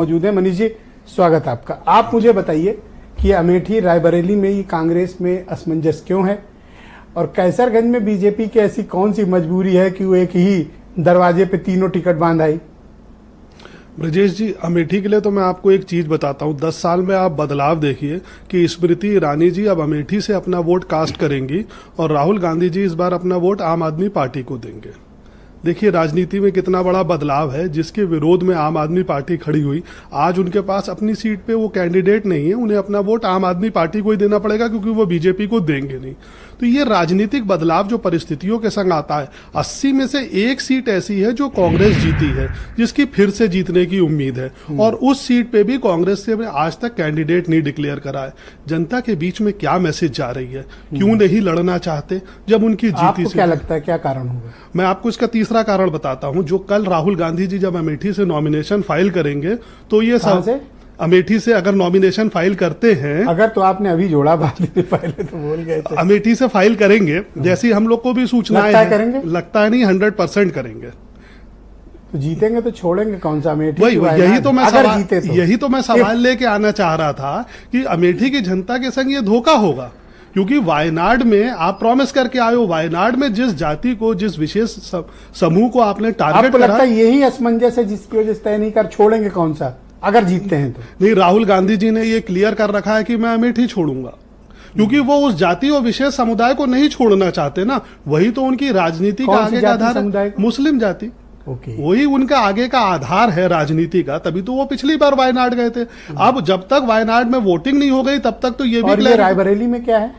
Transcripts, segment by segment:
मौजूद है। मनीष जी, स्वागत है आपका। आप मुझे बताइए कि अमेठी रायबरेली में ये कांग्रेस में असमंजस क्यों है और कैसरगंज में बीजेपी की ऐसी कौन सी मजबूरी है कि वो एक ही दरवाजे पे तीनों टिकट बांध आई? ब्रजेश जी, अमेठी के लिए तो मैं आपको एक चीज बताता हूँ। 10 साल में आप बदलाव देखिए कि स्मृति ईरानी जी अब अमेठी से अपना वोट कास्ट करेंगी और राहुल गांधी जी इस बार अपना वोट आम आदमी पार्टी को देंगे। देखिए राजनीति में कितना बड़ा बदलाव है। जिसके विरोध में आम आदमी पार्टी खड़ी हुई, आज उनके पास अपनी सीट पे वो कैंडिडेट नहीं है, उन्हें अपना वोट आम आदमी पार्टी को ही देना पड़ेगा क्योंकि वो बीजेपी को देंगे नहीं। तो ये राजनीतिक बदलाव जो परिस्थितियों के संग आता है, 80 में से एक सीट ऐसी है जो कांग्रेस जीती है, जिसकी फिर से जीतने की उम्मीद है और उस सीट पे भी कांग्रेस से आज तक कैंडिडेट नहीं डिक्लेयर करा है। जनता के बीच में क्या मैसेज जा रही है, क्यों नहीं लड़ना चाहते जब उनकी जीती? आपको क्या लगता है क्या कारण होगा? मैं आपको इसका तीसरा कारण बताता हूं। जो कल राहुल गांधी जी जब अमेठी से नॉमिनेशन फाइल करेंगे तो ये सब अमेठी से अगर नॉमिनेशन फाइल करते हैं, अगर तो आपने अभी जोड़ा बात पहले तो बोल गए थे, अमेठी से फाइल करेंगे जैसी हम लोग को भी सूचनाएं हैं, करेंगे, लगता है नहीं 100% करेंगे। तो जीतेंगे तो छोड़ेंगे कौन सा अमेठी? वही यही तो मैं अगर सवाल, जीते तो यही तो मैं सवाल लेके आना चाह रहा था कि अमेठी की जनता के संग ये धोखा होगा क्योंकि वायनाड में आप प्रॉमिस करके आए हो, वायनाड में जिस जाति को, जिस विशेष समूह को आपने टारगेट करा, लगता है यही असमंजस है जिसकी वजह से तय नहीं कर छोड़ेंगे कौन सा अगर जीतते हैं तो? नहीं, राहुल गांधी जी ने ये क्लियर कर रखा है कि मैं अमेठी छोड़ूंगा क्योंकि वो उस जाति और विशेष समुदाय को नहीं छोड़ना चाहते ना। वही तो उनकी राजनीति का आगे का आधार है, मुस्लिम जाति। वही उनका आगे का आधार है राजनीति का, तभी तो वो पिछली बार वायनाड गए थे। अब जब तक वायनाड में वोटिंग नहीं हो गई तब तक तो ये भी। रायबरेली में क्या है?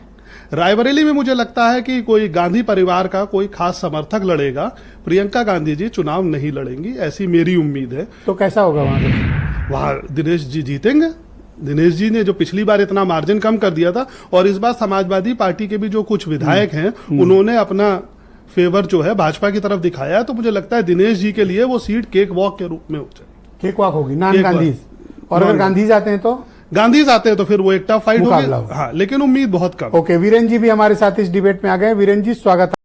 रायबरेली में मुझे लगता है कि कोई गांधी परिवार का कोई खास समर्थक लड़ेगा। प्रियंका गांधी जी चुनाव नहीं लड़ेंगी, ऐसी मेरी उम्मीद है। तो कैसा होगा वहां दिनेश जी जीतेंगे। दिनेश जी ने जो पिछली बार इतना मार्जिन कम कर दिया था और इस बार समाजवादी पार्टी के भी जो कुछ विधायक हैं उन्होंने अपना फेवर जो है भाजपा की तरफ दिखाया है, तो मुझे लगता है दिनेश जी के लिए वो सीट केक वॉक के रूप में हो जाएगी। केक वॉक होगी, नॉन गांधी। और अगर गांधी जाते हैं तो? गांधी आते हैं तो फिर वो एक टफ फाइट होगी। हाँ, लेकिन उम्मीद बहुत कम। ओके, वीरेंद्र जी भी हमारे साथ इस डिबेट में आ गए। वीरेंद्र जी, स्वागत है।